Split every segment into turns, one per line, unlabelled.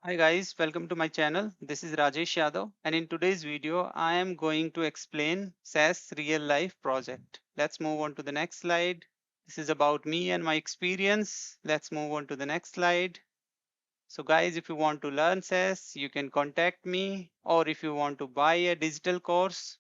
Hi guys, welcome to my channel. This is Rajesh Yadav, and in today's video I am going to explain SAS real life project. Let's move on to the next slide. This is about me and my experience. Let's move on to the next slide. So guys, if you want to learn SAS, you can contact me, or if you want to buy a digital course,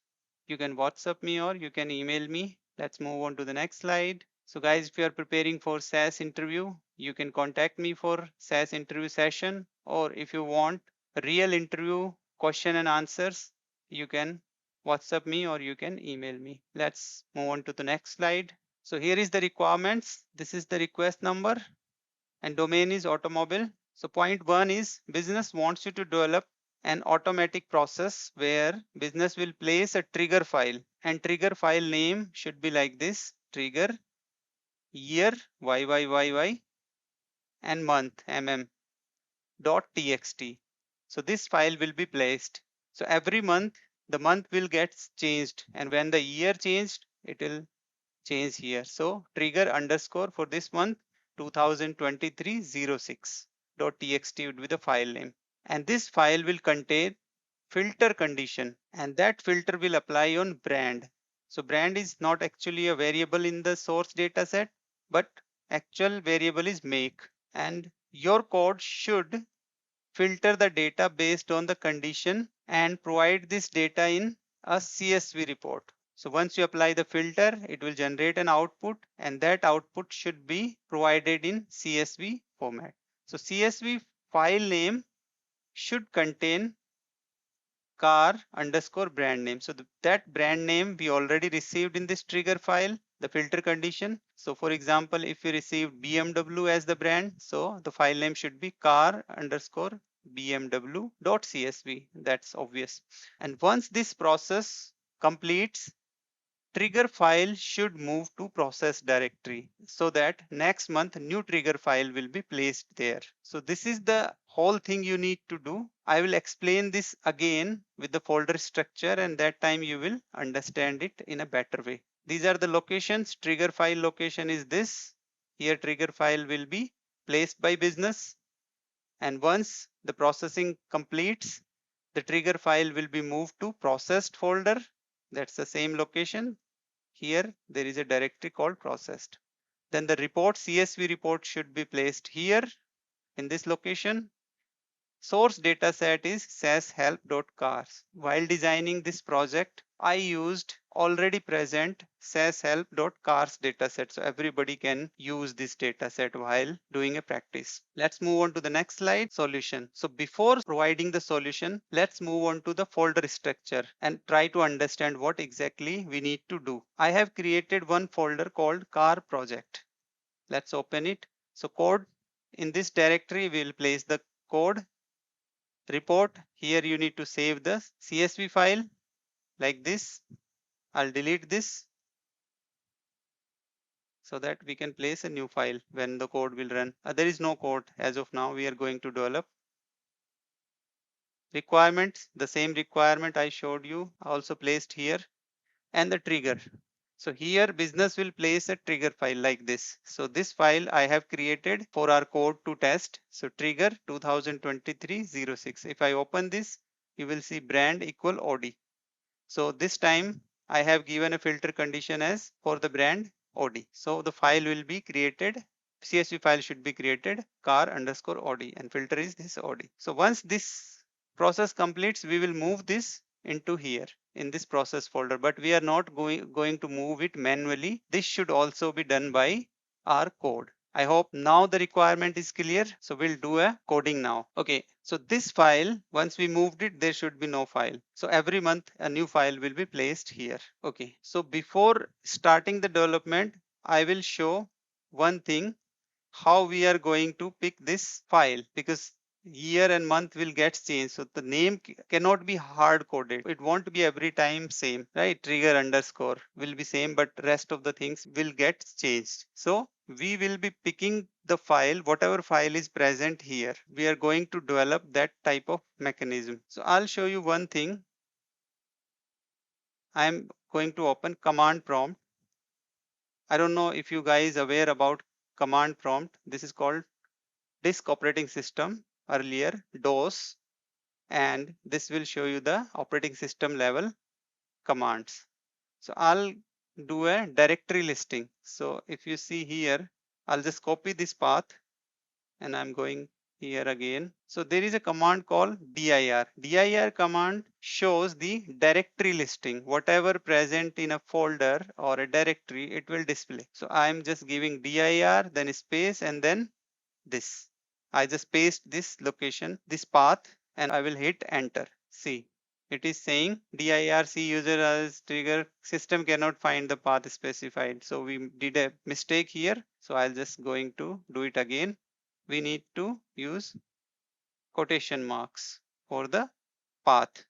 you can WhatsApp me or you can email me. Let's move on to the next slide. So guys, if you are preparing for SAS interview, you can contact me for SAS interview session, or if you want a real interview question and answers, you can WhatsApp me or you can email me. Let's move on to the next slide. So here is the requirements. This is the request number and domain is automobile. So point one is business wants you to develop an automatic process where business will place a trigger file, and trigger file name should be like this: trigger year YYYY and month dot txt. So this file will be placed. So every month the month will get changed, and when the year changed it will change here. So trigger underscore for this month 2023-06.txt would be the file name, and this file will contain filter condition, and that filter will apply on brand. So brand is not actually a variable in the source data set, but actual variable is make, and your code should filter the data based on the condition and provide this data in a CSV report. So once you apply the filter, it will generate an output, and that output should be provided in CSV format. So CSV file name should contain car underscore brand name. So that brand name we already received in this trigger file, the filter condition. So for example, if we received BMW as the brand, so the file name should be car underscore bmw.csv. That's obvious. And once this process completes, trigger file should move to process directory, so that next month new trigger file will be placed there. So this is the whole thing you need to do. I will explain this again with the folder structure, and that time you will understand it in a better way. These are the locations. Trigger file location is this. Here trigger file will be placed by business, and once the processing completes, the trigger file will be moved to processed folder. That's the same location. Here there is a directory called processed. Then the report, CSV report, should be placed here in this location. Source data set is SAS help.cars. While designing this project, I used already present SAS help.cars dataset, so everybody can use this dataset while doing a practice. Let's move on to the next slide, solution. So before providing the solution, let's move on to the folder structure and try to understand what exactly we need to do. I have created one folder called car project. Let's open it. So code, in this directory we will place the code. Report, here you need to save the CSV file like this. I'll delete this so that we can place a new file when the code will run. There is no code as of now. We are going to develop requirements. The same requirement I showed you also placed here, and the trigger. So here business will place a trigger file like this. So this file I have created for our code to test. So trigger 2023-06. If I open this, you will see brand equal OD. So this time I have given a filter condition as for the brand OD. So the file will be created, CSV file should be created car underscore OD, and filter is this OD. So once this process completes, we will move this into here in this process folder, but we are not going to move it manually. This should also be done by our code. I hope now the requirement is clear. So we'll do a coding now. Okay, so this file, once we moved it, there should be no file. So every month a new file will be placed here. Okay, so before starting the development, I will show one thing, how we are going to pick this file, because year and month will get changed, so the name cannot be hard coded. It won't be every time same, right? Trigger underscore will be same, but rest of the things will get changed. So we will be picking the file, whatever file is present here. We are going to develop that type of mechanism. So I'll show you one thing. I'm going to open command prompt. I don't know if you guys are aware about command prompt. This is called disk operating system. earlier, DOS, and this will show you the operating system level commands. So I'll do a directory listing. So if you see here, I'll just copy this path and I'm going here again. So there is a command called dir. Dir command shows the directory listing. Whatever present in a folder or a directory, it will display. So I'm just giving dir, then space, and then this. I just paste this location, this path, and I will hit enter. See, it is saying dirc user as trigger system cannot find the path specified. So we did a mistake here. So I'll just going to do it again. We need to use quotation marks for the path.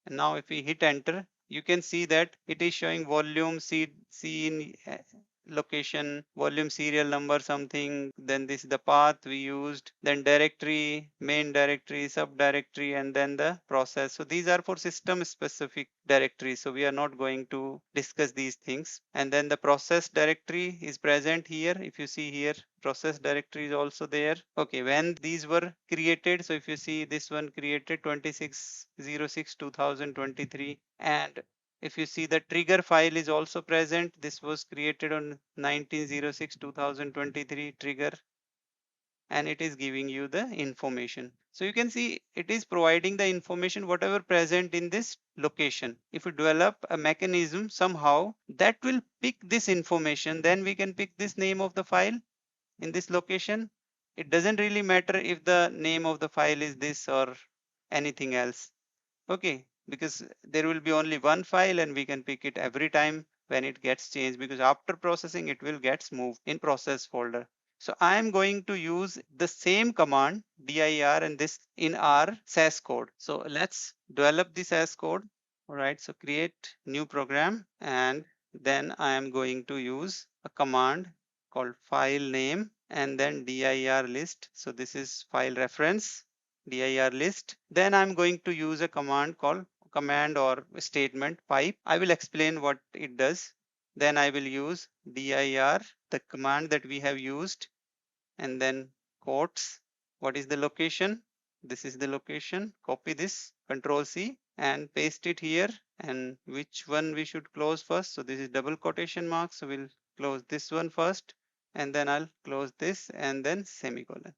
And now if we hit enter, you can see that it is showing volume, scene, location, volume, serial number, something. Then this is the path we used, then directory, main directory, subdirectory, and then the process. So these are for system specific directories. So we are not going to discuss these things. And then the process directory is present here. If you see here, process directory is also there. Okay, when these were created, so if you see this one created 26/06/2023, and if you see the trigger file is also present, this was created on 19/06/2023 trigger, and it is giving you the information. So you can see it is providing the information whatever present in this location. If you develop a mechanism somehow that will pick this information, then we can pick this name of the file in this location. It doesn't really matter if the name of the file is this or anything else. Okay, because there will be only one file and we can pick it every time when it gets changed, because after processing it will gets moved in process folder. So I am going to use the same command dir and this in our SAS code. So let's develop the SAS code. All right, so create new program, and then I am going to use a command called file name and then dir list. So this is file reference dir list. Then I'm going to use a command called command or statement pipe. I will explain what it does. Then I will use dir, the command that we have used, and then quotes. What is the location? This is the location. Copy this, Control C, and paste it here. And which one we should close first? So this is double quotation marks. So we'll close this one first, and then I'll close this, and then semicolon.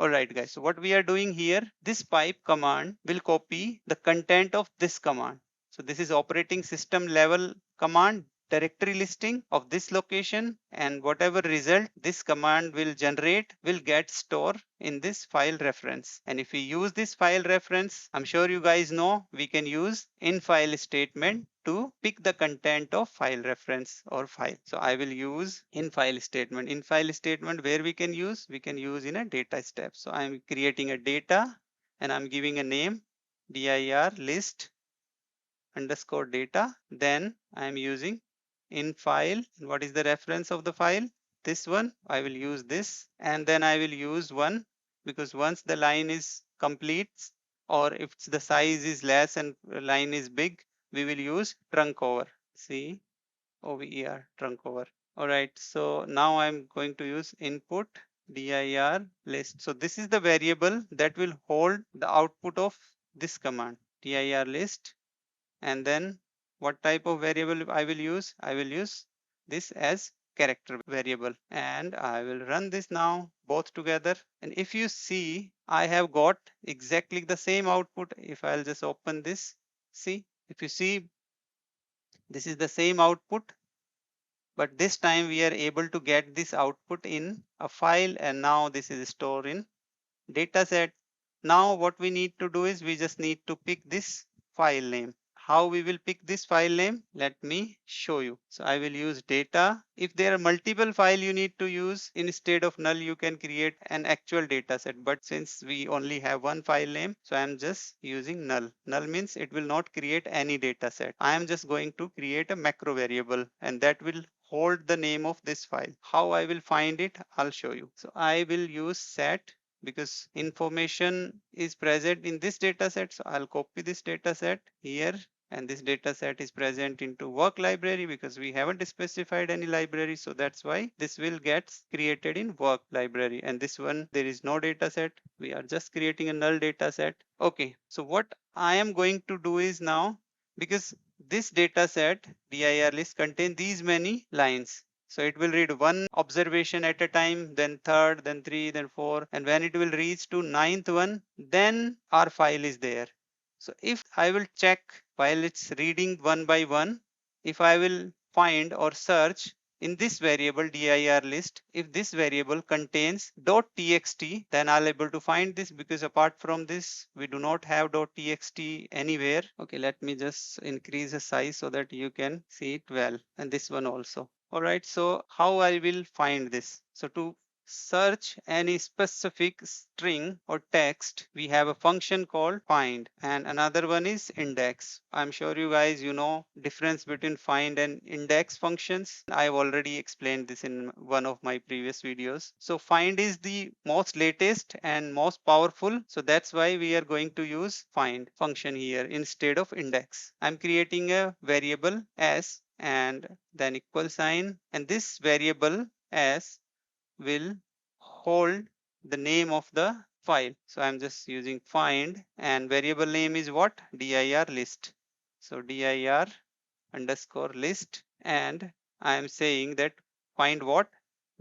Alright guys, so what we are doing here, this pipe command will copy the content of this command. So this is operating system level command, directory listing of this location, and whatever result this command will generate will get stored in this file reference. And if we use this file reference, I'm sure you guys know we can use infile statement to pick the content of file reference or file. So I will use infile statement. Infile statement where we can use in a data step. So I'm creating a data and I'm giving a name dir list underscore data. Then I'm using infile. What is the reference of the file? This one. I will use this, and then I will use one, because once the line is complete, or if the size is less and line is big, we will use trunk over. See, over trunk over. All right, so now I'm going to use input dir list. So this is the variable that will hold the output of this command dir list. And then what type of variable I will use? I will use this as character variable, and I will run this now both together. And if you see, I have got exactly the same output. If I'll just open this, see, if you see, this is the same output, but this time we are able to get this output in a file, and now this is stored in dataset. Now what we need to do is we just need to pick this file name. How we will pick this file name? Let me show you. So I will use data. If there are multiple file you need to use, instead of null, you can create an actual data set. But since we only have one file name, so I am just using null. Null means it will not create any data set. I am just going to create a macro variable, and that will hold the name of this file. How I will find it, I'll show you. So I will use set, because information is present in this data set. So I'll copy this data set here, and this data set is present into work library because we haven't specified any library, so that's why this will get created in work library. And this one, there is no data set, we are just creating a null data set. Okay, so what I am going to do is now, because this data set dir list contain these many lines, so it will read one observation at a time, then third, then three, then four, and when it will reach to ninth one, then our file is there. So if I will check while it's reading one by one, if I will find or search in this variable dir list, if this variable contains .txt, then I'll able to find this, because apart from this, we do not have .txt anywhere. Okay, let me just increase the size so that you can see it well, and this one also. All right, so how I will find this? So to search any specific string or text, we have a function called find, and another one is index. I'm sure you guys know difference between find and index functions. I've already explained this in one of my previous videos. So find is the most latest and most powerful, so that's why we are going to use find function here instead of index. I'm creating a variable s and then equal sign, and this variable s will hold the name of the file. So I'm just using find, and variable name is what? Dir list. So dir underscore list, and I am saying that find what?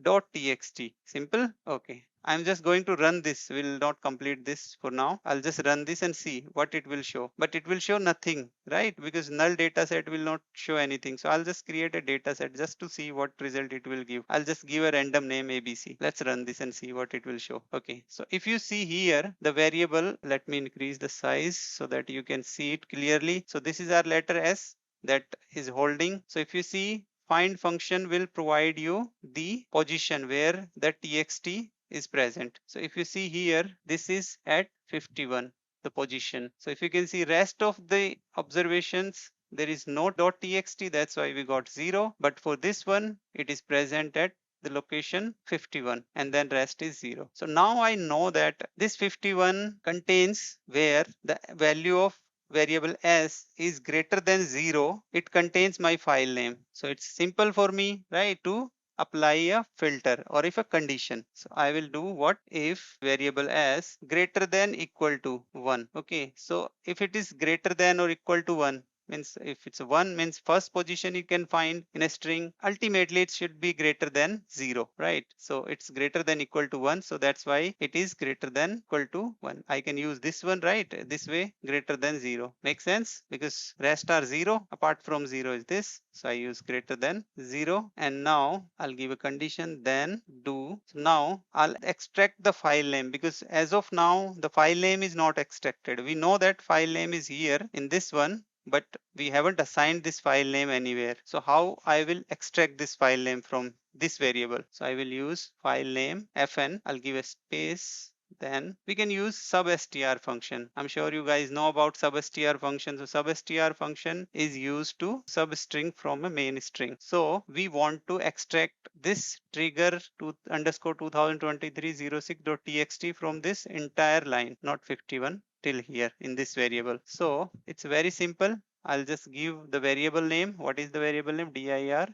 .txt. Simple. Okay, I'm just going to run this. Will not complete this for now. I'll just run this and see what it will show, but it will show nothing, right? Because null data set will not show anything. So I'll just create a data set just to see what result it will give. I'll just give a random name ABC. Let's run this and see what it will show. Okay, so if you see here the variable, let me increase the size so that you can see it clearly. So this is our letter S that is holding. So if you see, find function will provide you the position where the txt is present. So if you see here, this is at 51, the position. So if you can see rest of the observations, there is no .txt, that's why we got 0. But for this one, it is present at the location 51, and then rest is 0. So now I know that this 51 contains where the value of variable s is greater than 0, it contains my file name. So it's simple for me, right, to apply a filter or if a condition. So I will do what? If variable s greater than equal to 1. Okay, so if it is greater than or equal to 1, means if it's 1 means first position you can find in a string, ultimately it should be greater than 0, right? So it's greater than equal to 1, so that's why it is greater than equal to 1. I can use this one, right, this way, greater than 0. Makes sense, because rest are 0, apart from 0 is this, so I use greater than 0. And now I'll give a condition, then do. So now I'll extract the file name, because as of now the file name is not extracted. We know that file name is here in this one, but we haven't assigned this file name anywhere. So how I will extract this file name from this variable? So I will use file name fn. I'll give a space. Then we can use substr function. I'm sure you guys know about substr function. So substr function is used to substring from a main string. So we want to extract this trigger to underscore 202306.txt from this entire line, not 51 till here in this variable. So it's very simple. I'll just give the variable name. What is the variable name? Dir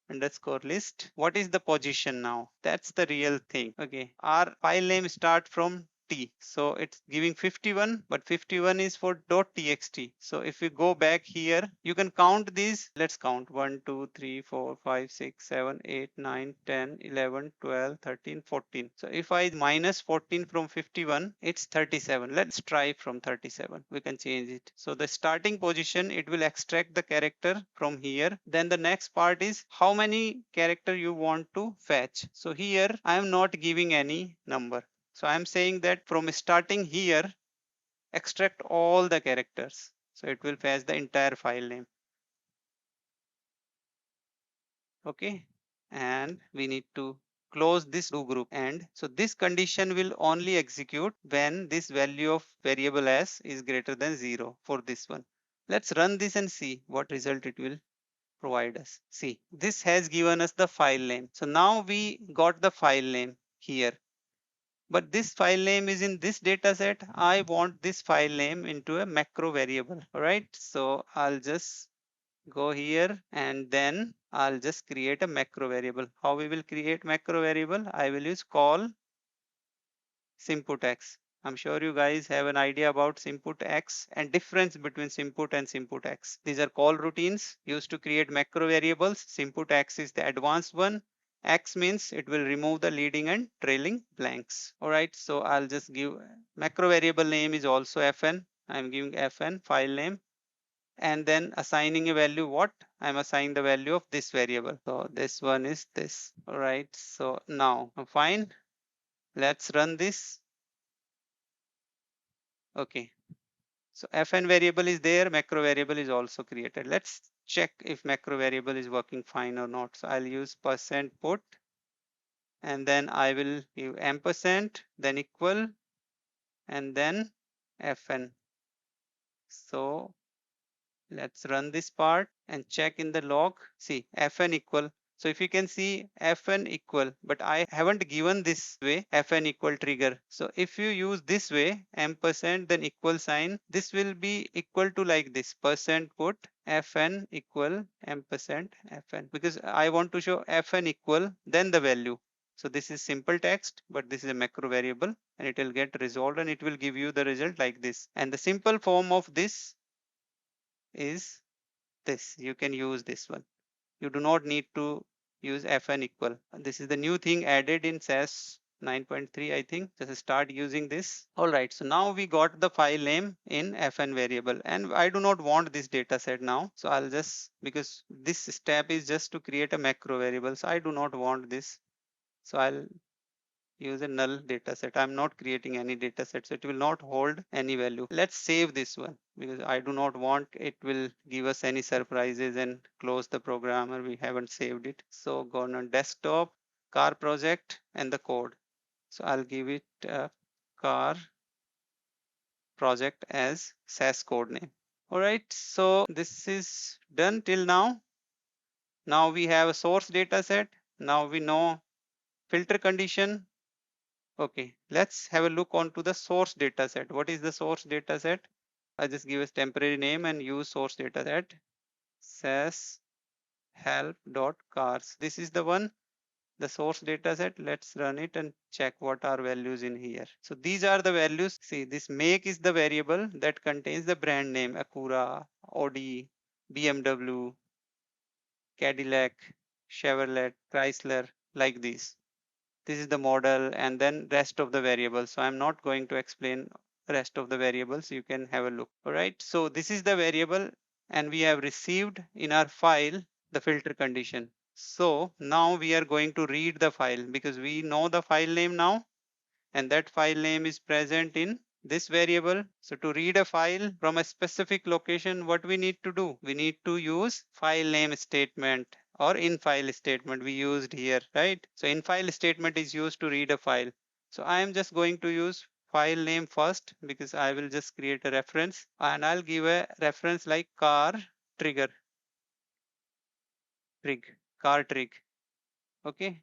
underscore list. What is the position now? That's the real thing. Okay, our file name start from t, so it's giving 51, but 51 is for .txt. So if we go back here, you can count these. Let's count 1 2 3 4 5 6 7 8 9 10 11 12 13 14. So if I minus 14 from 51, it's 37. Let's try from 37. We can change it. So the starting position, it will extract the character from here. Then the next part is how many character you want to fetch. So here I am not giving any number. So I am saying that from starting here, extract all the characters. So it will fetch the entire file name. Okay, and we need to close this do group end. So this condition will only execute when this value of variable s is greater than 0 for this one. Let's run this and see what result it will provide us. See, this has given us the file name. So now we got the file name here. but this file name is in this data set. I want this file name into a macro variable. All right. So I'll just go here and then I'll just create a macro variable. How we will create macro variable? I will use call symputx. I'm sure you guys have an idea about symputx and difference between symput and symputx. These are call routines used to create macro variables. Symputx is the advanced one. X means it will remove the leading and trailing blanks. All right, so I'll just give macro variable name is also fn. I'm giving fn file name and then assigning a value. What I'm assigning the value of this variable. So this one is this. All right, so now fine. Let's run this. Okay, so fn variable is there, macro variable is also created. Let's check if macro variable is working fine or not. So I'll use percent put and then I will give ampersand, then equal, and then fn. So let's run this part and check in the log. See fn equal. So if you can see fn equal, but I haven't given this way fn equal trigger. So if you use this way ampersand then equal sign, this will be equal to like this percent put fn equal ampersand fn, because I want to show fn equal then the value. So this is simple text, but this is a macro variable and it will get resolved and it will give you the result like this. And the simple form of this is this. You can use this one. You do not need to use fn equal. This is the new thing added in SAS 9.3, I think. Just start using this. All right, so now we got the file name in fn variable and I do not want this data set now. So I'll just, because this step is just to create a macro variable, so I do not want this. So I'll use a null data set. I'm not creating any data set, so it will not hold any value. Let's save this one because I do not want it will give us any surprises and close the program or we haven't saved it. So go on desktop, car project and the code. So I'll give it car project as SAS code name. All right, so this is done till now. Now we have a source data set. Now we know filter condition. Okay, let's have a look onto the source data set. What is the source data set? I just give a temporary name and use source data set. SAS help.cars. This is the one, the source data set. Let's run it and check what are values in here. So these are the values. See, this make is the variable that contains the brand name Acura, Audi, BMW, Cadillac, Chevrolet, Chrysler, like these. This is the model and then rest of the variables. So I'm not going to explain rest of the variables. You can have a look. All right. So this is the variable and we have received in our file the filter condition. So now we are going to read the file because we know the file name now and that file name is present in this variable. So to read a file from a specific location, what we need to do? We need to use file name statement or infile statement we used here, right? So infile statement is used to read a file. So I am just going to use file name first because I will just create a reference and I'll give a reference like car trigger, trig, car trig. Okay,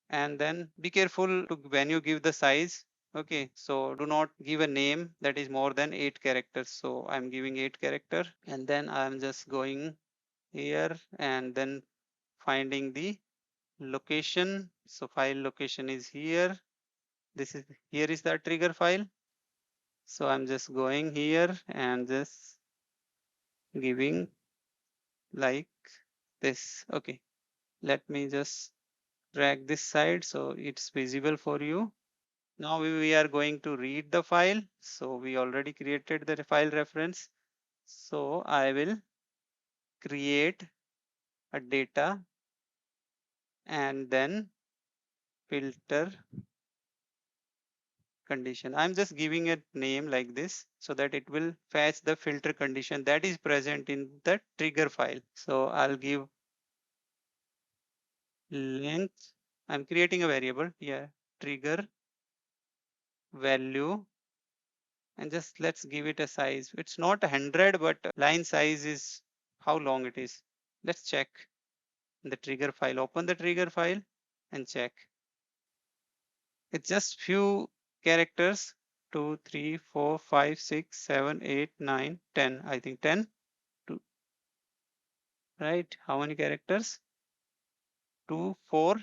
and then be careful to when you give the size. Okay, so do not give a name that is more than 8 characters. So I'm giving 8 character and then I'm just going here and then finding the location. So file location is here. This is here is the trigger file. So I'm just going here and just giving like this. Okay, let me just drag this side so it's visible for you. Now we are going to read the file. So we already created the file reference. So I will create a data and then filter condition. I'm just giving a name like this so that it will fetch the filter condition that is present in the trigger file. So I'll give length. I'm creating a variable. Yeah, trigger value and just let's give it a size. It's not 100, but line size is how long it is. Let's check the trigger file. Open the trigger file and check. It's just few characters. 2, 3, 4, 5, 6, 7, 8, 9, 10. I think 10. Right? How many characters? 2, 4.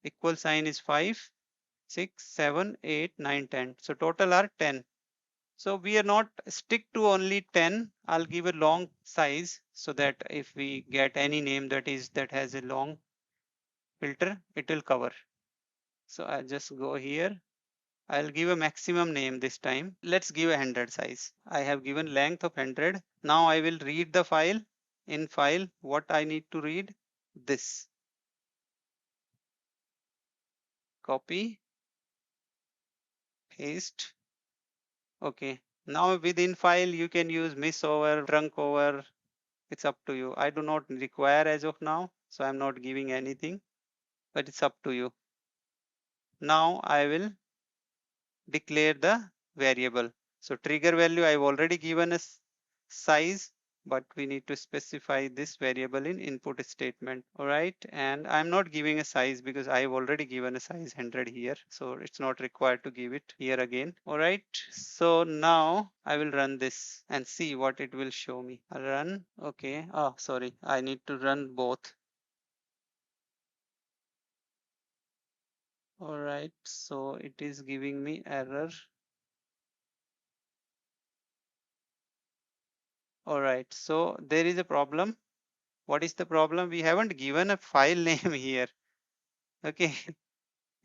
Equal sign is 5, 6, 7, 8, 9, 10. So total are 10. So we are not stick to only 10. I'll give a long size so that if we get any name that has a long filter, it will cover. So I'll just go here. I'll give a maximum name this time. Let's give a 100 size. I have given length of 100. Now I will read the file. In file, what I need to read? This. Copy, paste. Okay. Now within file, you can use miss over, trunk over. It's up to you. I do not require as of now, so I'm not giving anything, but it's up to you. Now I will declare the variable. So trigger value I've already given a size, but we need to specify this variable in input statement. All right, and I'm not giving a size because I've already given a size 100 here, so it's not required to give it here again. All right, so now I will run this and see what it will show me. I'll run. Okay. Oh, sorry, I need to run both. All right, so it is giving me error. All right, so there is a problem. What is the problem? We haven't given a file name here. Okay.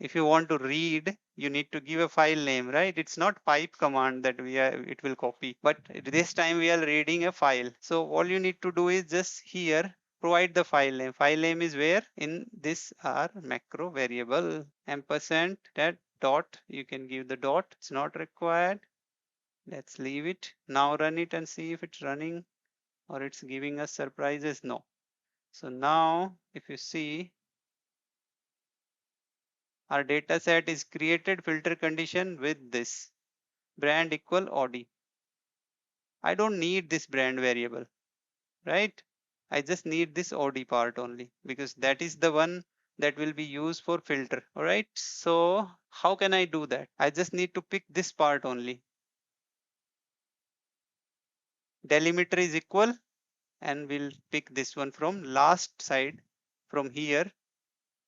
If you want to read, you need to give a file name, right? It's not pipe command that it will copy, but this time we are reading a file. So all you need to do is just here provide the file name. File name is where? In this R macro variable ampersand that dot. You can give the dot. It's not required. Let's leave it. Now run it and see if it's running or it's giving us surprises. No. So now if you see our data set is created filter condition with this brand equal Audi. I don't need this brand variable, right? I just need this Audi part only because that is the one that will be used for filter. All right. So how can I do that? I just need to pick this part only. Delimiter is equal and we'll pick this one from last side from here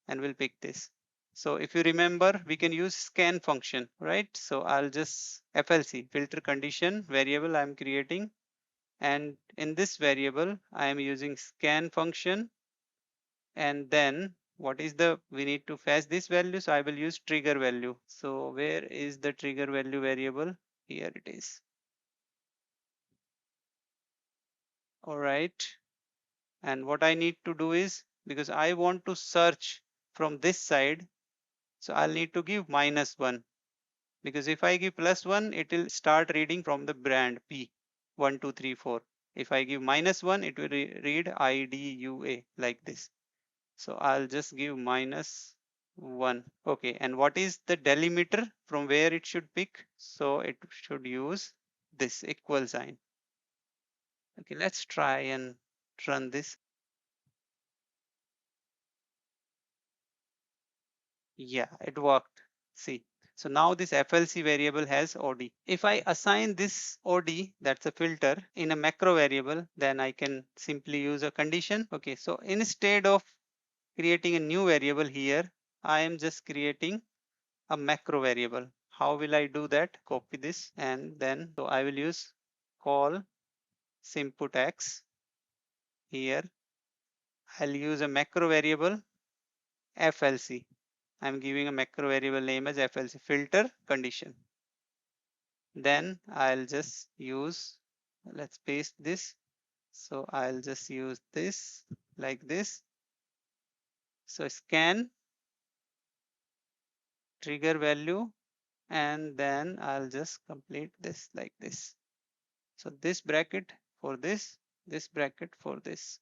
and we'll pick this. So if you remember, we can use scan function, right? So I'll just FLC, filter condition variable I'm creating. And in this variable, I am using scan function. And then what is we need to fetch this value. So I will use trigger value. So where is the trigger value variable? Here it is. All right. And what I need to do is because I want to search from this side. So I'll need to give -1. Because if I give +1, it will start reading from the brand P 1, 2, 3, 4. If I give -1, it will read IDUA like this. So I'll just give -1. Okay, and what is the delimiter from where it should pick? So it should use this equal sign. Okay, let's try and run this. Yeah, it worked. See. So now this FLC variable has OD. If I assign this OD, that's a filter, in a macro variable, then I can simply use a condition. Okay, so instead of creating a new variable here, I am just creating a macro variable. How will I do that? Copy this and then so I will use call symputx here. I'll use a macro variable FLC. I'm giving a macro variable name as FLC filter condition. Then I'll just use, let's paste this. So I'll just use this like this. So scan trigger value and then I'll just complete this like this. So this bracket for this bracket for this.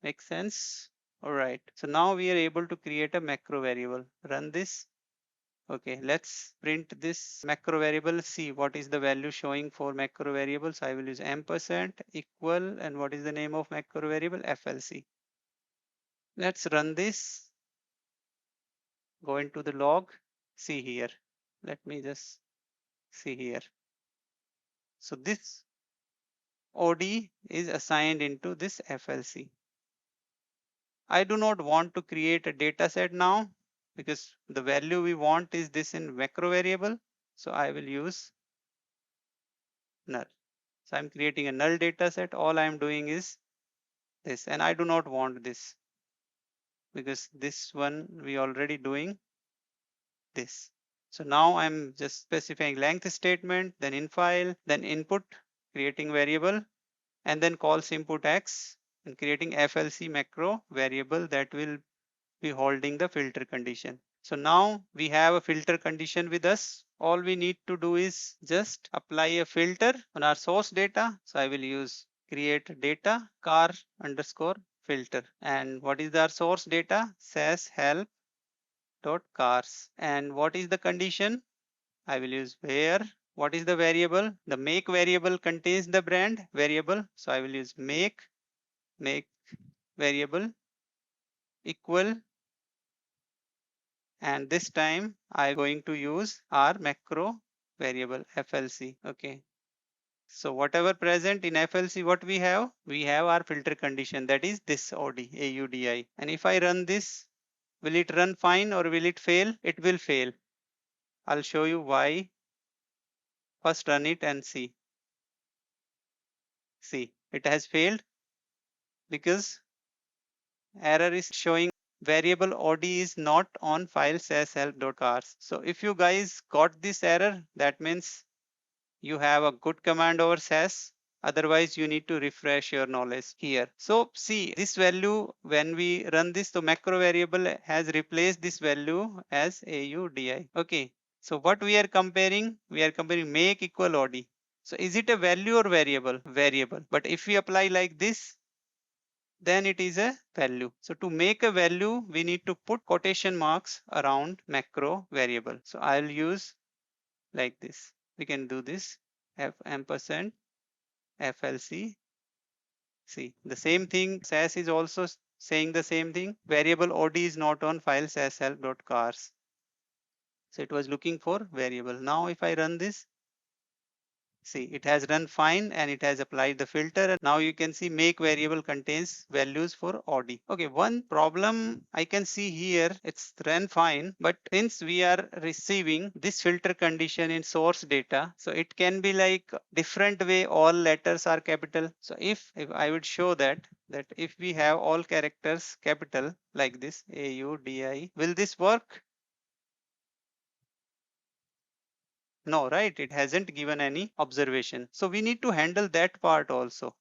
Makes sense? All right. So now we are able to create a macro variable. Run this. Okay, let's print this macro variable. See what is the value showing for macro variables. I will use ampersand equal and what is the name of macro variable? FLC. Let's run this. Go into the log, see here. Let me just see here. So this OD is assigned into this FLC. I do not want to create a data set now because the value we want is this in macro variable. So I will use null. So I'm creating a null data set. All I'm doing is this, and I do not want this because this one we already doing this. So now I'm just specifying length statement, then infile, then input, creating variable, and then call symputx and creating FLC macro variable that will be holding the filter condition. So now we have a filter condition with us. All we need to do is just apply a filter on our source data. So I will use create data car underscore filter. And what is our source data? SAS help dot cars. And what is the condition? I will use where. What is the variable? The make variable contains the brand variable. So I will use make variable equal, and this time I'm going to use our macro variable FLC. Okay. So whatever present in FLC, what we have our filter condition, that is this OD AUDI. And if I run this, will it run fine or will it fail? It will fail. I'll show you why. First run it and see. See, it has failed because error is showing variable OD is not on file SAS help.cars. So if you guys got this error, that means you have a good command over SAS. Otherwise, you need to refresh your knowledge here. So see this value when we run this, the macro variable has replaced this value as AUDI. Okay. So what we are comparing? We are comparing make equal OD. So is it a value or variable? Variable. But if we apply like this, then it is a value. So to make a value, we need to put quotation marks around macro variable. So I'll use like this. We can do this. F ampersand FLC. See the same thing. SAS is also saying the same thing. Variable OD is not on file SAS help.cars. So it was looking for variable. Now if I run this, see, it has run fine and it has applied the filter. And now you can see make variable contains values for OD. Okay, one problem I can see here, it's run fine, but since we are receiving this filter condition in source data, so it can be like different way all letters are capital. So if I would show that if we have all characters capital like this, AUDI, will this work? No, right? It hasn't given any observation. So we need to handle that part also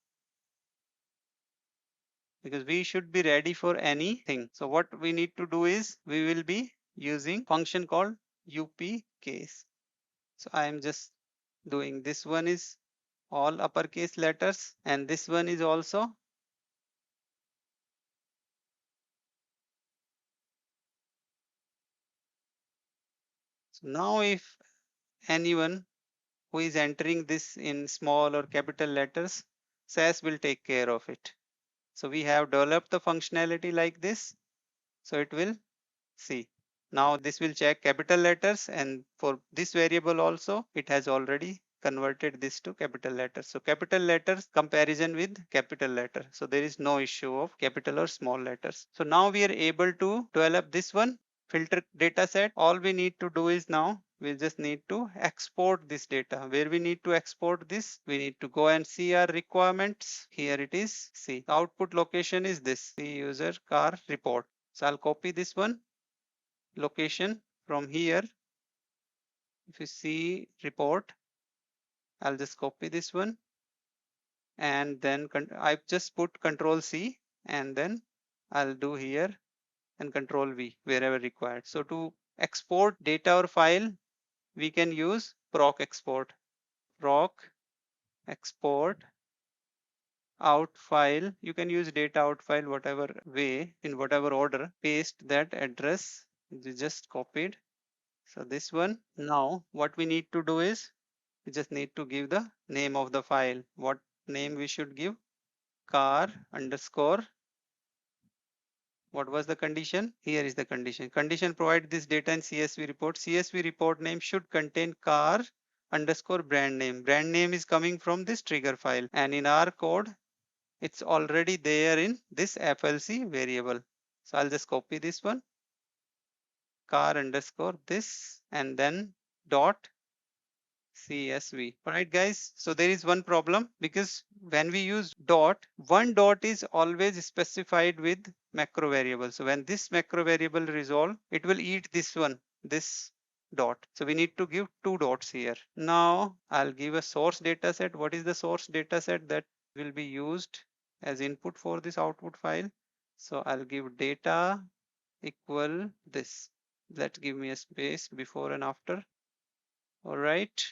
because we should be ready for anything. So what we need to do is we will be using function called up case. So I am just doing this one is all uppercase letters and this one is also. So now if anyone who is entering this in small or capital letters, SAS will take care of it. So we have developed the functionality like this. So it will see. Now this will check capital letters, and for this variable also it has already converted this to capital letters. So capital letters comparison with capital letter. So there is no issue of capital or small letters. So now we are able to develop this one filter data set. All we need to do is now we just need to export this data. Where we need to export this, we need to go and see our requirements. Here it is. See, the output location is this, the user car report. So I'll copy this one location from here. If you see report, I'll just copy this one and then I've just put control C and then I'll do here and control V wherever required. So to export data or file, we can use proc export. Proc export out file. You can use data out file whatever way, in whatever order. Paste that address you just copied. So this one. Now what we need to do is we just need to give the name of the file. What name we should give? Car underscore What was the condition? Here is the condition. Condition provide this data in CSV report. CSV report name should contain car underscore brand name. Brand name is coming from this trigger file, and in our code, it's already there in this FLC variable. So I'll just copy this one, car underscore this, and then dot CSV. Alright guys, so there is one problem because when we use dot, one dot is always specified with macro variable. So when this macro variable resolve, it will eat this one, this dot. So we need to give two dots here. Now I'll give a source data set. What is the source data set that will be used as input for this output file? So I'll give data equal this. Let's give me a space before and after. All right.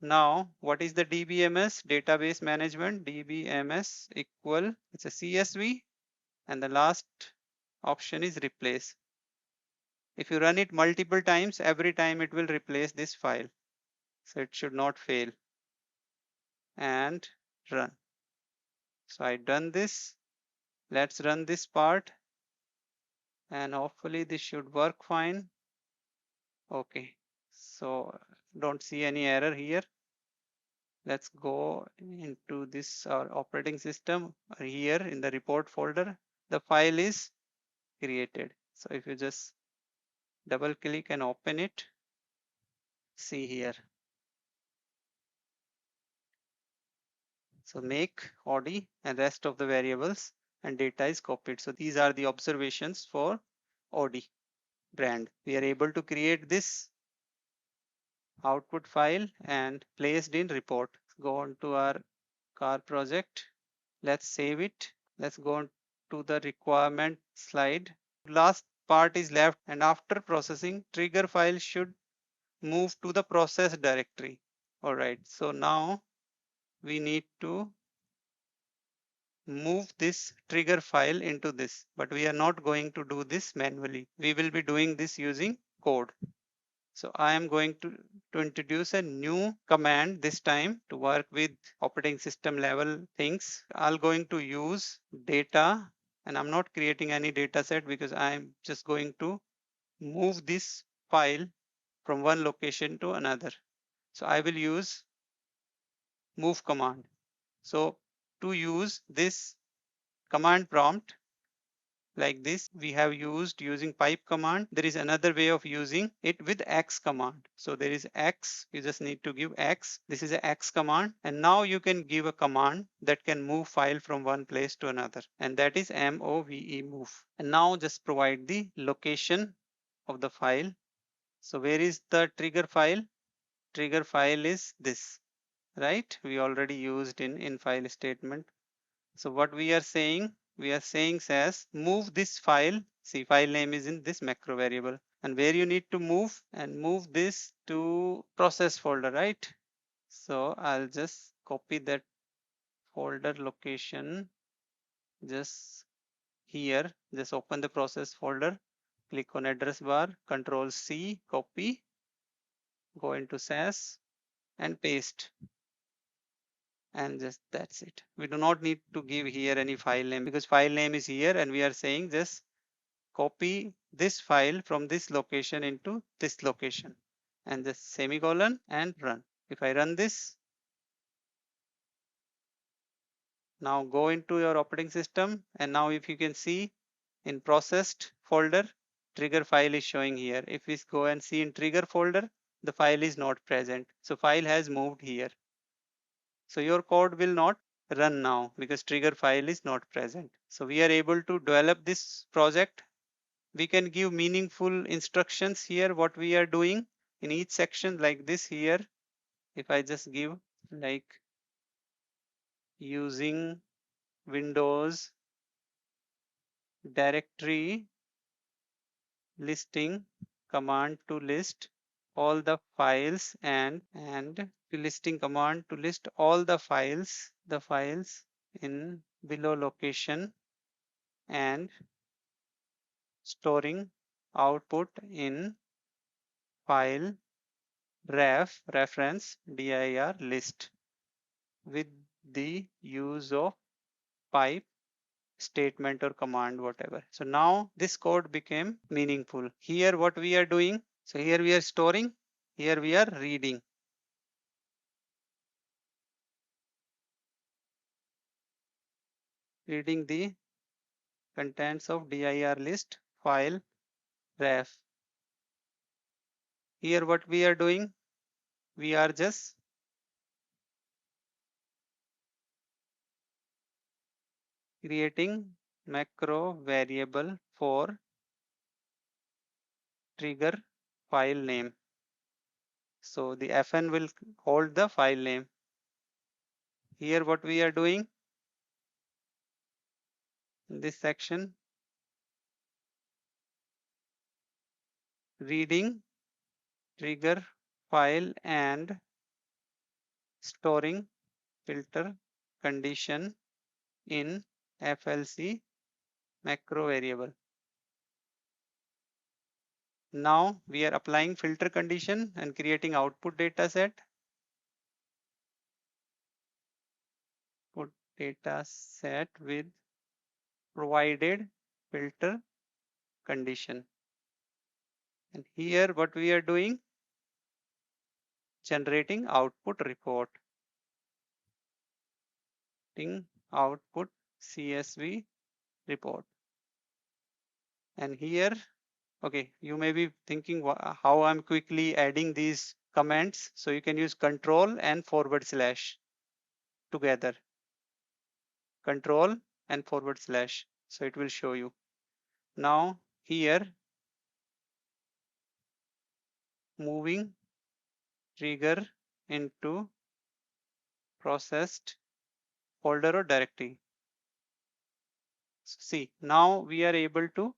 Now, what is the DBMS? Database management. DBMS equal, it's a CSV, and the last option is replace. If you run it multiple times, every time it will replace this file. So it should not fail. And run. So I done this. Let's run this part. And hopefully this should work fine. Okay. So don't see any error here. Let's go into this operating system here in the report folder. The file is created. So if you just double click and open it, see here. So make OD and rest of the variables and data is copied. So these are the observations for OD brand. We are able to create this output file and placed in report. Go on to our car project. Let's save it. Let's go on to the requirement slide. Last part is left, and after processing, trigger file should move to the process directory. All right, so now we need to move this trigger file into this, but we are not going to do this manually. We will be doing this using code. So I am going to introduce a new command this time to work with operating system level things. I'm going to use data, and I'm not creating any data set because I'm just going to move this file from one location to another. So I will use move command. So to use this command prompt like this, we have used using pipe command. There is another way of using it with X command. So there is X, you just need to give X. This is a X command. And now you can give a command that can move file from one place to another. And that is MOVE move. And now just provide the location of the file. So where is the trigger file? Trigger file is this, right? We already used in infile statement. So what we are saying says move this file. See, file name is in this macro variable, and where you need to move and move this to process folder, right? So I'll just copy that folder location just here. Just open the process folder, click on address bar, control C, copy, go into SAS and paste. And just that's it. We do not need to give here any file name because file name is here, and we are saying just copy this file from this location into this location and the semicolon and run. If I run this, now go into your operating system, and now if you can see in processed folder, trigger file is showing here. If we go and see in trigger folder, the file is not present. So file has moved here. So your code will not run now because trigger file is not present. So we are able to develop this project. We can give meaningful instructions here what we are doing in each section like this here. If I just give like using Windows directory listing command to list all the files and listing command to list all the files in below location and storing output in file reference dir list with the use of pipe statement or command, whatever. So now this code became meaningful. Here what we are doing, so here we are storing, here we are reading. Reading the contents of dir list file ref. Here what we are doing, we are just creating macro variable for trigger file name. So the fn will hold the file name. Here what we are doing in this section, reading trigger file and storing filter condition in FLC macro variable. Now we are applying filter condition and creating output data set. Put data set with provided filter condition. And here what we are doing, generating output report. Output CSV report. And here, okay, you may be thinking how I'm quickly adding these comments. So you can use control and forward slash together. Control and forward slash. So it will show you. Now here, moving trigger into processed folder or directory. So see, now we are able to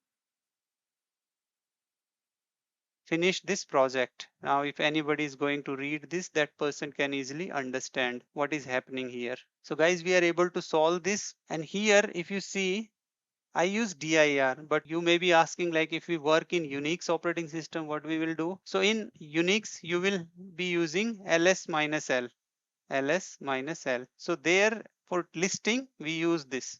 finish this project. Now if anybody is going to read this, that person can easily understand what is happening here. So guys, we are able to solve this. And here if you see, I use dir, but you may be asking, like, if we work in Unix operating system, what we will do. So in Unix you will be using ls-l, ls-l. So there for listing we use this.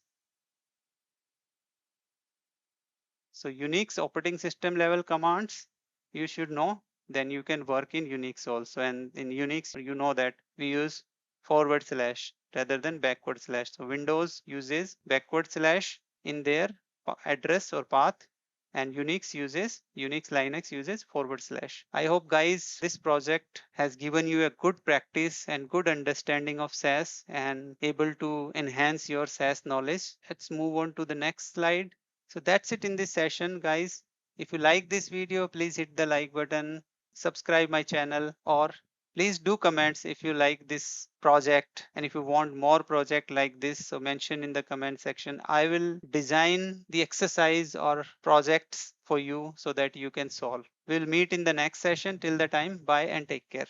So Unix operating system level commands you should know, then you can work in Unix also. And in Unix, you know that we use forward slash rather than backward slash. So Windows uses backward slash in their address or path, and Unix Linux uses forward slash. I hope guys this project has given you a good practice and good understanding of SAS and able to enhance your SAS knowledge. Let's move on to the next slide. So that's it in this session, guys. If you like this video, please hit the like button, subscribe my channel, or please do comments if you like this project, and if you want more project like this, so mention in the comment section. I will design the exercise or projects for you so that you can solve. We'll meet in the next session. Till the time, bye and take care.